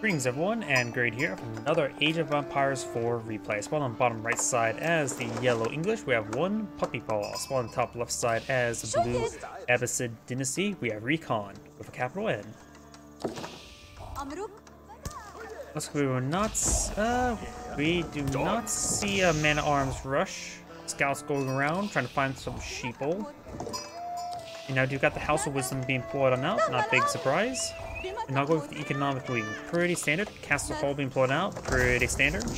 Greetings everyone, and Grade here from another Age of Empires 4 replay. Spawn on the bottom right side as the yellow English, we have 1puppypaw. Spawn on the top left side as the blue Abbasid Dynasty, we have RecoN with a capital N. We do not see a man-at-arms rush. Scouts going around trying to find some sheeple. And now you've got the House of Wisdom being pulled on out, not a big surprise. And now going with the economic wing, pretty standard. Castle Hall being pulled out, pretty standard. And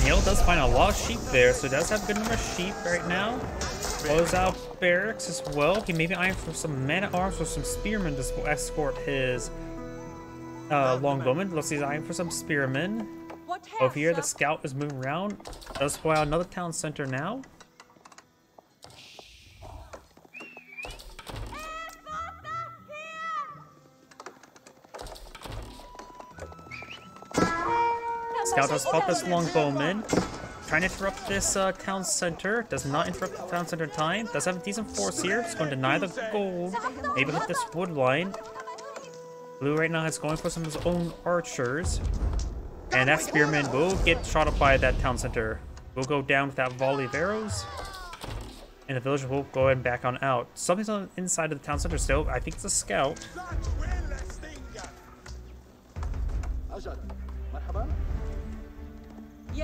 Yellow does find a lot of sheep there, so he does have a good number of sheep right now. Close out barracks as well. He may be eyeing for some man-at-arms or some spearmen to escort his longbowmen. Looks like he's eyeing for some spearmen. Over here, the scout is moving around. Does pull out another town center now. Scout does pop this longbowman. Trying to interrupt this town center. Does not interrupt the town center in time. Does have a decent force here. It's going to deny the gold. Maybe hit this wood line. Blue right now is going for some of his own archers. And that spearman will get shot up by that town center. Will go down with that volley of arrows. And the villager will go ahead and back on out. Something's on the inside of the town center still. I think it's a scout.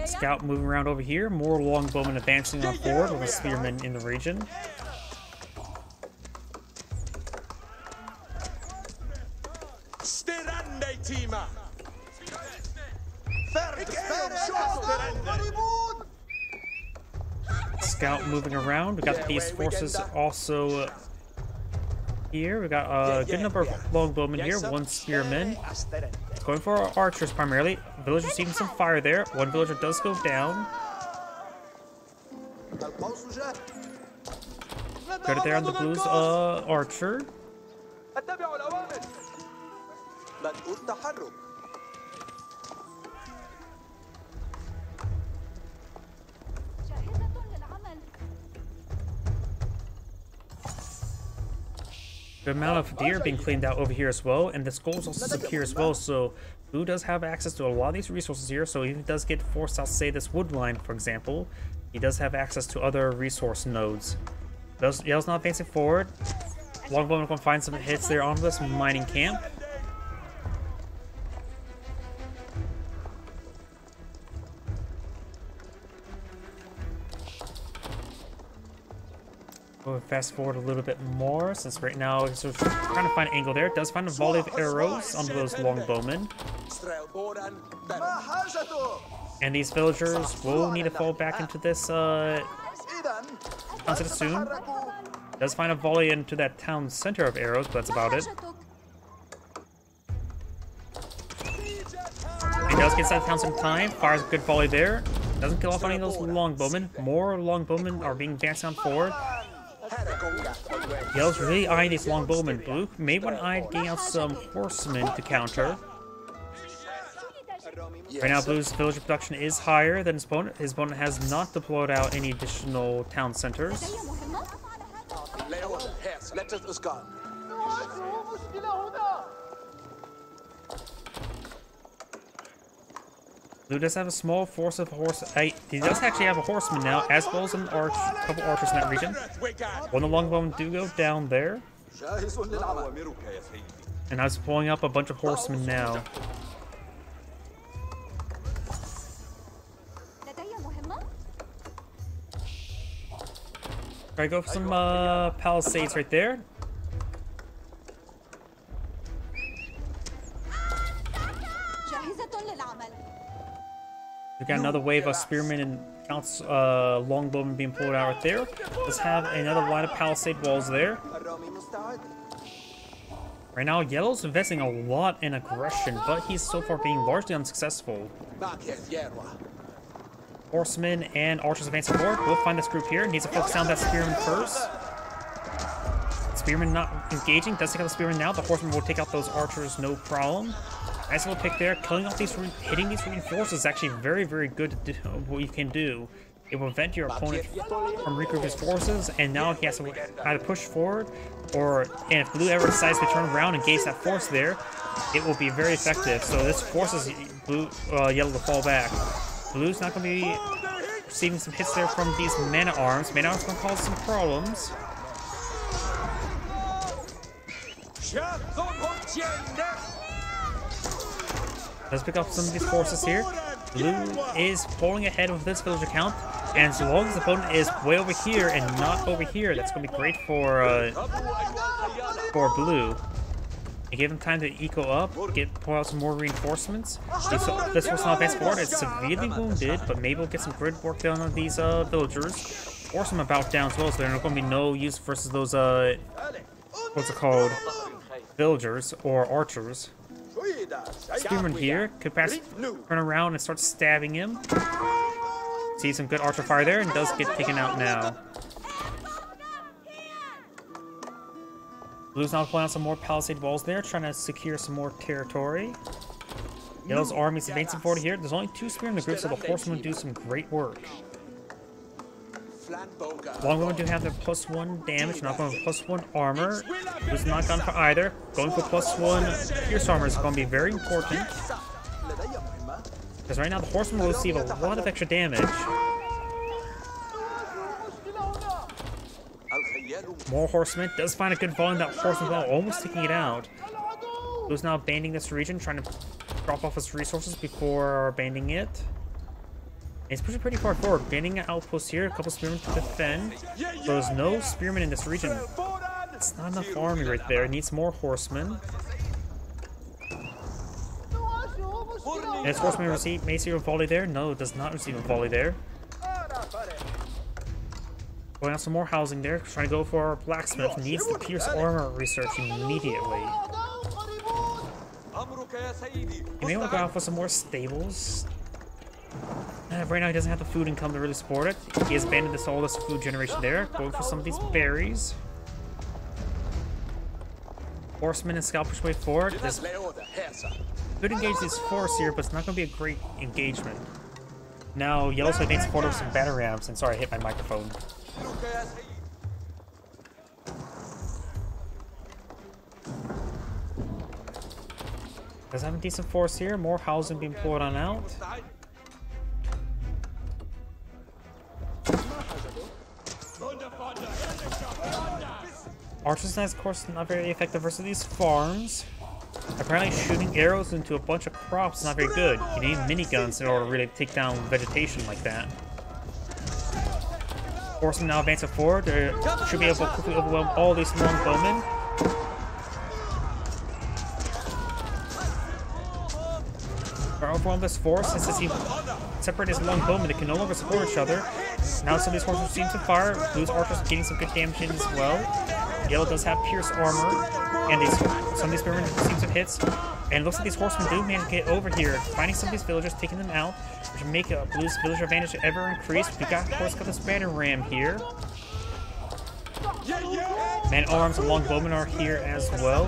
Scout moving around over here. More longbowmen advancing on forward with a spearman in the region. Scout moving around. We got these forces also here. We got a good number of longbowmen here. One spearman. Going for our archers primarily. Villager receiving some fire there. One villager does go down. Got it there on the blues archer. Good amount of deer being cleaned out over here as well, and this gold is also secure as well, so Blue does have access to a lot of these resources here, so if he does get forced out, say this wood line, for example, he does have access to other resource nodes. Yellow's not advancing forward. Longbowman going to find some hits there on this mining camp. We'll fast forward a little bit more, since right now he's sort of trying to find an angle there. Does find a volley of arrows onto those longbowmen. And these villagers will need to fall back into this town center soon. Does find a volley into that town center of arrows, but that's about it. He does get inside the town center in time. Fires a good volley there. Doesn't kill off any of those longbowmen. More longbowmen are being advanced on forward. Yellow's really eyeing these longbowmen. Blue may want to eye getting out some horsemen to counter. Right now, Blue's villager production is higher than his opponent. His opponent has not deployed out any additional town centers. Blue does have a small force of he does actually have a horseman now, as well as a couple archers in that region. One of the longbowmen do go down there. And I was pulling up a bunch of horsemen now. Try to go for some palisades right there. We got another wave of spearmen and counts longbowmen being pulled out right there. Let's have another line of palisade walls there. Right now, Yellow's investing a lot in aggression, but he's so far being largely unsuccessful. Horsemen and archers advancing forward. We'll find this group here. Needs to focus down that spearman first. Spearman not engaging. Does take out the spearman now. The horseman will take out those archers, no problem. Nice little pick there. Killing off these, hitting these reinforcements is actually very, very good to do. What you can do. It will prevent your opponent from regrouping his forces, and now he has to either push forward, or and if blue ever decides to turn around and engage that force there, it will be very effective. So this forces yellow to fall back. Blue's not going to be receiving some hits there from these man-at-arms. Man-at-arms going to cause some problems. Let's pick up some of these forces here. Blue is pulling ahead with this villager count, and as long as the opponent is way over here and not over here, that's going to be great for blue. You give him time to eco up, pull out some more reinforcements. This was not advanced forward. It's severely wounded, but maybe we'll get some grid work done on these villagers. Force them about down as well, so there's not going to be no use versus those what's it called, villagers or archers. Spearman here could turn around and start stabbing him. See some good archer fire there, and does get taken out now. Blue's now pulling out some more palisade walls there, trying to secure some more territory. Yellow's army's advancing forward here. There's only 2 spearmen in the group, so the horsemen do some great work. Longbow do have their +1 damage, not going with +1 armor. Who's not gone for either. Going for +1 pierce armor is going to be very important. Because right now the horsemen will receive a lot of extra damage. More horsemen. Does find a good volley in that horseman ball, almost taking it out. Who's now abandoning this region, trying to drop off his resources before abandoning it. It's pushing pretty far forward, banning an outpost here, a couple spearmen to defend. So there's no spearmen in this region. It's not enough army right there. It needs more horsemen. And this horseman may receive a volley there. No, it does not receive a volley there. Going on some more housing there, trying to go for our blacksmith. Needs the pierce armor research immediately. You may want to go out for some more stables. Right now he doesn't have the food income to really support it. He has abandoned all this food generation there. Going for some of these berries. Horsemen and scout push way forward. This could engage these forests here, but it's not going to be a great engagement. Now yellow's advanced forward with some batter rams, and sorry I hit my microphone. Does have a decent force here. More housing being poured on out. Archers, of course, not very effective versus these farms. Apparently, shooting arrows into a bunch of crops is not very good. You need miniguns in order to really take down vegetation like that. Horsemen now advancing forward. They should be able to quickly overwhelm all these longbowmen. Overwhelm this force, since he separated his longbowmen, they can no longer support each other. Now some of these horses seem to fire. Blue's archers getting some good damage in as well. Yellow does have pierce armor, and some of these spearmen receive some hits. And it looks like these horsemen do manage to get over here, finding some of these villagers, taking them out, which will make Blue's villager advantage ever increase. We got, of course, this batter ram here. Man-at-arms and longbowmen are here as well.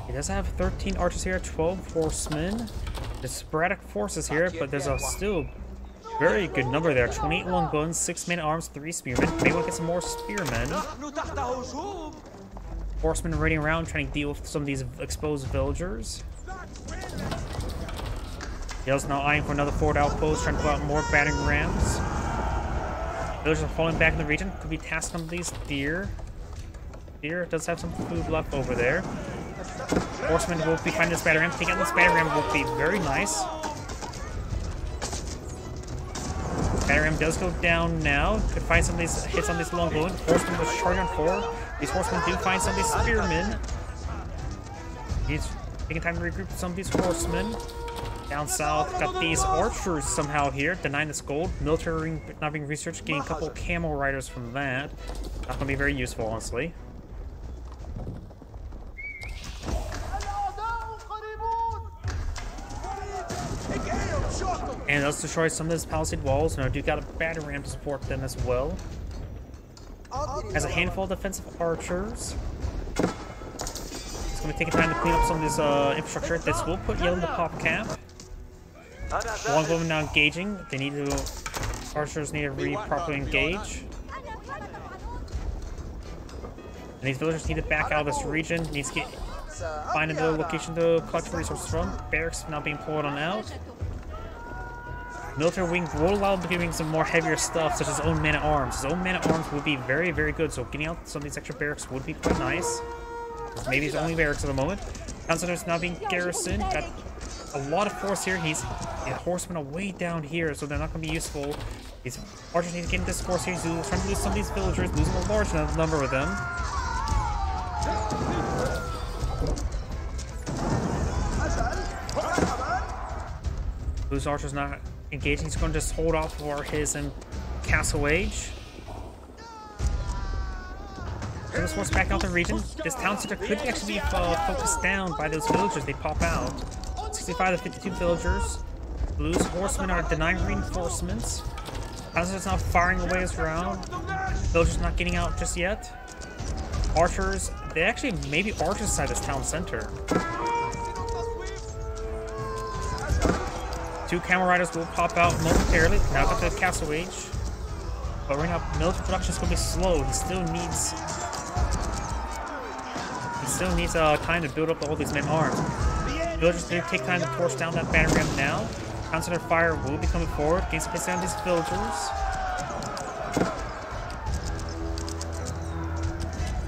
He does have 13 archers here, 12 horsemen. There's sporadic forces here, but there's a still very good number there. 28 longbowmen, 6 man-at-arms, 3 spearmen. Maybe we'll get some more spearmen. Horsemen raiding around, trying to deal with some of these exposed villagers. Yellow's now eyeing for another forward outpost, trying to pull out more battering rams. Villagers are falling back in the region. Could be tasked on these deer. Deer does have some food left over there. Horsemen will be finding this battering ram. Taking out this battering ram will be very nice. Battering ram does go down now. Could find some of these hits on this longbowmen. Horsemen was charging on forward. These horsemen do find some of these spearmen. He's taking time to regroup some of these horsemen. Down south, got these archers somehow here, denying this gold. Military not being researched, getting a couple camel riders from that. Not going to be very useful, honestly. And And let's destroy some of those palisade walls. And I do got a battle ram to support them as well. Has a handful of defensive archers. It's going to be taking time to clean up some of this infrastructure. This will put yellow in the pop cap. Longbowmen now engaging. They need to... Archers need to properly engage. And these villagers need to back out of this region. Needs to find another location to collect resources from. Barracks now being pulled on out. Military wing will allow him to be doing some more heavier stuff, such as his own man-at-arms. His own man-at-arms would be very, very good, so getting out some of these extra barracks would be quite nice. Maybe his only barracks at the moment. Town center is now being garrisoned. Got a lot of force here. He's horsemen are way down here, so they're not going to be useful. These archers need to get into this force here. He's trying to lose some of these villagers, losing a large number of them. Blue's archer's not engaging. He's going to just hold off for his castle age. So this force back out the region. This town center could actually be focused down by those villagers. They pop out. 65 to 52 villagers. Blue's horsemen are denying reinforcements. Town center's not firing away his round. Villagers not getting out just yet. Archers, they actually maybe archers inside this town center. 2 camel riders will pop out momentarily. Now got the castle age. But right now, military production is going to be slow. He still needs time to build up all these men-arms. Villagers need to take time to torch down that battle ram now. Town center fire will be coming forward. Gain space down these villagers.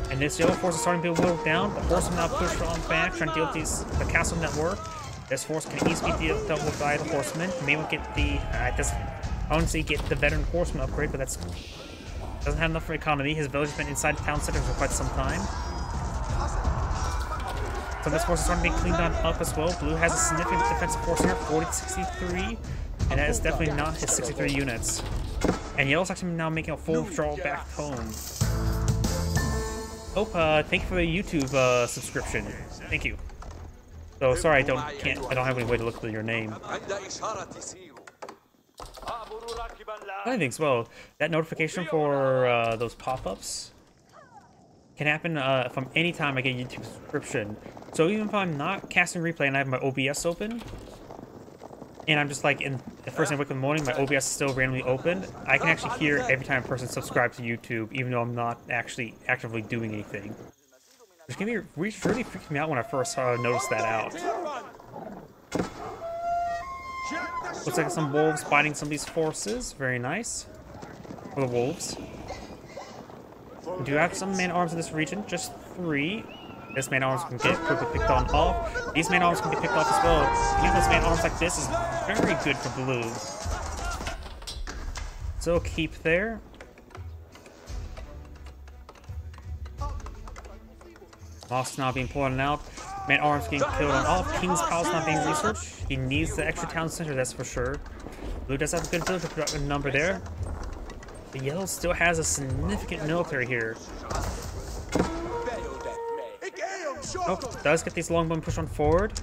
And this yellow force is starting to be whittled down. The horsemen now push on back, trying to deal with the castle network. This force can easily be dealt with by the horsemen. Maybe we'll get the honestly get the veteran horseman upgrade, but that's doesn't have enough for economy. His village has been inside the town center for quite some time. So this force is starting to be cleaned on up as well. Blue has a significant defensive force here, 40 to 63, and that is definitely not his 63 units. And Yellow's actually now making a full draw back home. Oh, thank you for the YouTube subscription. Thank you. So sorry, I don't have any way to look for your name. I think as well. That notification for those pop-ups can happen from any time I get a YouTube subscription. So even if I'm not casting replay and I have my OBS open, and I'm just like in the first thing I wake up in the morning, my OBS is still randomly open, I can actually hear every time a person subscribes to YouTube, even though I'm not actually actively doing anything. Which can be really freaked me out when I first noticed that out. Looks like some wolves fighting some of these forces. Very nice. For the wolves. We do have some man-arms in this region. Just 3. This man-arms can get quickly picked on off. These man-arms can be picked off as well. Getting those man-arms like this is very good for blue. So keep there. Moss now being pulled out. Man-arms getting killed on off. King's Palace not being researched. He needs the extra town center, that's for sure. Blue does have a good villager number there. The yellow still has a significant military here. Oh, does get these longbowmen pushed on forward.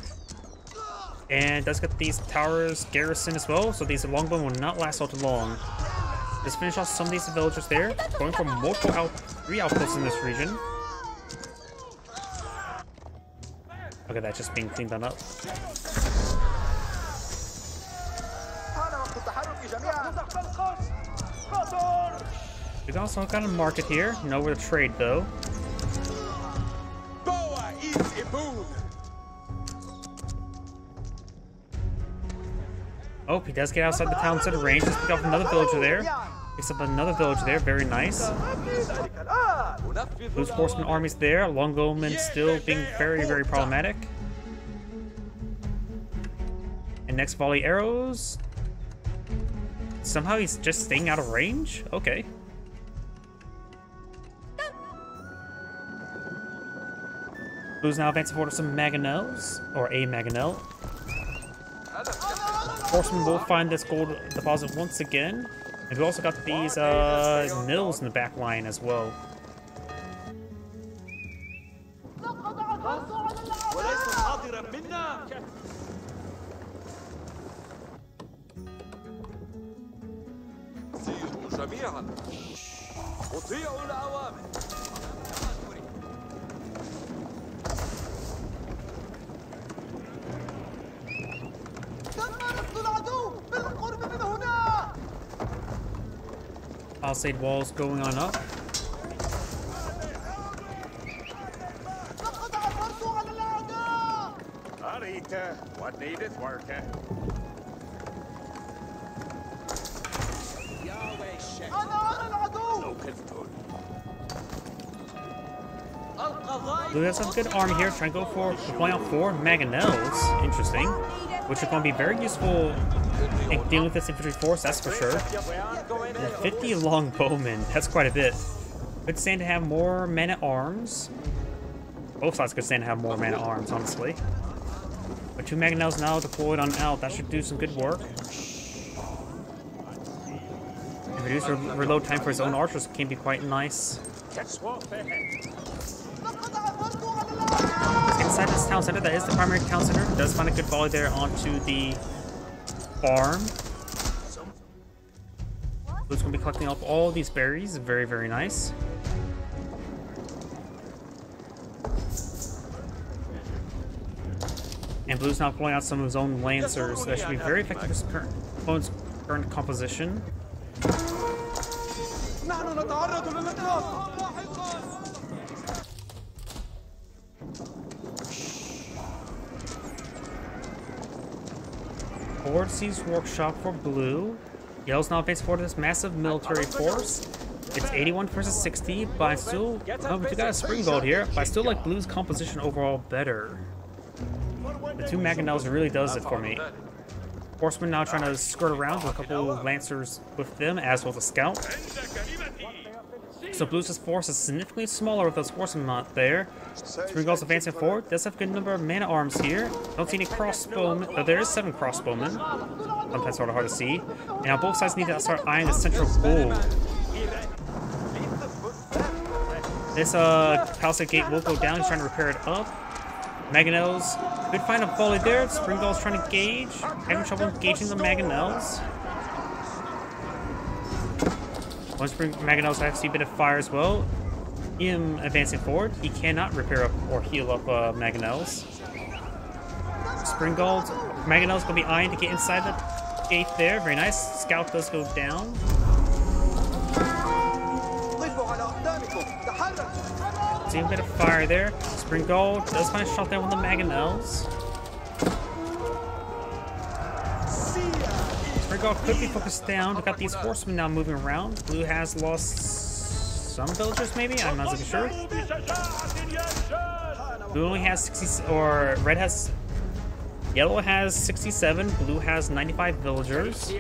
And does get these towers garrisoned as well, so these longbowmen will not last all too long. Let's finish off some of these villagers there. Going for multiple 3 outposts in this region. Look at that, just being cleaned on up. We've also got a market here. Nowhere to trade though. Oh, he does get outside the town center range. Just pick up another villager there. Picks up another villager there. Very nice. Blue's horseman armies there. Longbowmen still being very, very problematic. And next volley arrows. Somehow he's just staying out of range? Okay. Blue's now advancing forward some mangonels, or a mangonel. Horsemen will find this gold deposit once again. And we also got these mills in the back line as well. جميعا اطيعوا الاوامر. Palisade walls going on up. What needeth worker? Blue has some good army here, trying to go for deploying out 4 mangonels. Interesting. Which are going to be very useful in dealing with this infantry force, that's for sure. And 50 longbowmen, that's quite a bit. Good stand to have more men-at-arms. Both sides could stand to have more men-at-arms, honestly. But 2 mangonels now deployed on out, that should do some good work. And reduce reload time for his own archers can be quite nice. Inside this town center, that is the primary town center. Does find a good volley there onto the farm. Blue's going to be collecting up all these berries. Very, very nice. And Blue's now pulling out some of his own lancers. That should be very effective for his opponent's current composition. Forward Seas Workshop for Blue. Yellow's now advanced forward to this massive military force. It's 81 versus 60, but I still... Oh, we got a spring gold here, but I still like Blue's composition overall better. The 2 mangonels really does it for me. Horsemen now trying to skirt around with a couple of lancers with them, as well as a scout. So Blue's force is significantly smaller with those horsemen not there. Spring Gold's advancing forward. Does have a good number of man-at-arms here. Don't see any crossbowmen. Oh, there is 7 crossbowmen. Sometimes sort of hard to see. Now both sides need to start eyeing the central goal. This palisade gate will go down. He's trying to repair it up. Mangonels could find a volley there. Spring Gold's trying to gauge. Having trouble engaging the mangonels. One spring mangonels have seen a bit of fire as well. Him advancing forward, he cannot repair up or heal up mangonels. Spring Gold, mangonels gonna be eyeing to get inside the gate there. Very nice. Scout does go down. See a bit of fire there. Spring Gold does find a shot there with the mangonels. Spring Gold could be focused down. We got these horsemen now moving around. Blue has lost some villagers, maybe? I'm not really sure. Blue only has 60, or red has, yellow has 67. Blue has 95 villagers.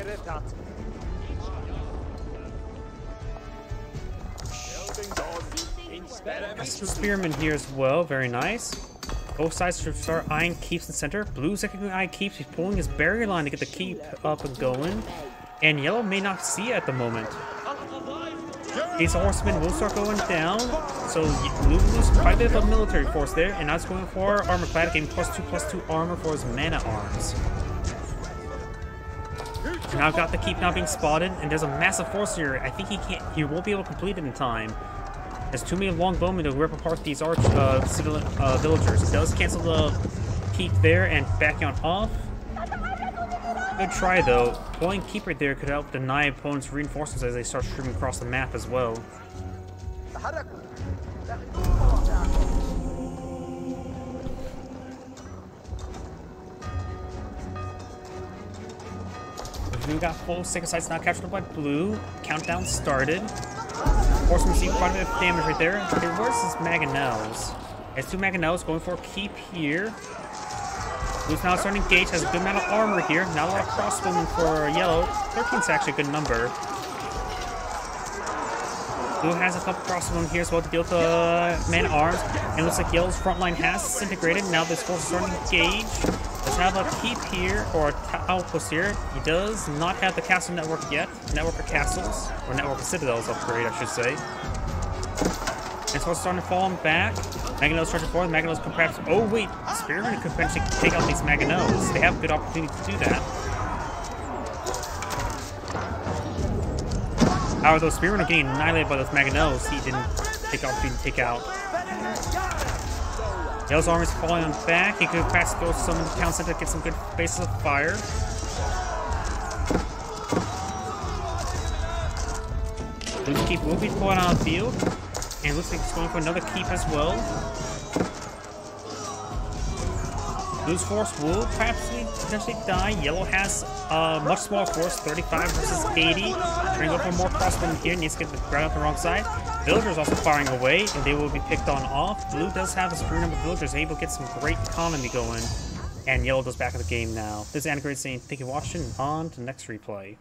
Some spearmen here as well, very nice. Both sides should start eyeing keeps in center. Blue's technically eyeing keeps. He's pulling his barrier line to get the keep up and going. And yellow may not see it at the moment. These horsemen will start going down. So Blue loses quite a bit of a military force there. And now it's going for armor clad, getting +2/+2 armor for his man-at-arms. And now I've got the keep now being spotted. And there's a massive force here. I think he won't be able to complete it in time. There's too many longbowmen to rip apart these civilian villagers. It does cancel the keep there and back on off. Good try though. Pulling keep right there could help deny opponents' reinforcements as they start streaming across the map as well. We got full second sites now captured by Blue. Countdown started. Horsemen see quite a bit of damage right there. Okay, where's his mangonels? Has 2 mangonels going for a keep here. Blue's now starting to engage, has a good amount of armor here. Not a lot of crossbowmen for yellow. 13's actually a good number. Blue has a couple crossbowmen here as well to deal with the man-at-arms. And it looks like yellow's front line has disintegrated. Now this force is starting to engage. Does have a keep here, or outpost here. He does not have the castle network yet. Network of castles, or network of citadels upgrade, I should say. And so it's starting to fall him back. Mangonels charging forward. Mangonels can perhaps... Oh, wait. Spearmen could potentially take out these mangonels. They have a good opportunity to do that. Although Spearman are getting annihilated by those Maganos, he didn't take opportunity to take out. Yellow's army's falling on back. He could perhaps throw some in the town center to get some good bases of fire. Blue's keep will be pulling on the field. And it looks like he's going for another keep as well. Blue's force will perhaps potentially die. Yellow has a much smaller force, 35 versus 80. Trying to go for more crossbowmen here. Needs to get the ground up the wrong side. Villagers also firing away, and they will be picked on off. Blue does have a superior number of villagers, able to get some great economy going. And Yellow goes back in the game now. This is Anna Great saying thank you for watching, and on to the next replay.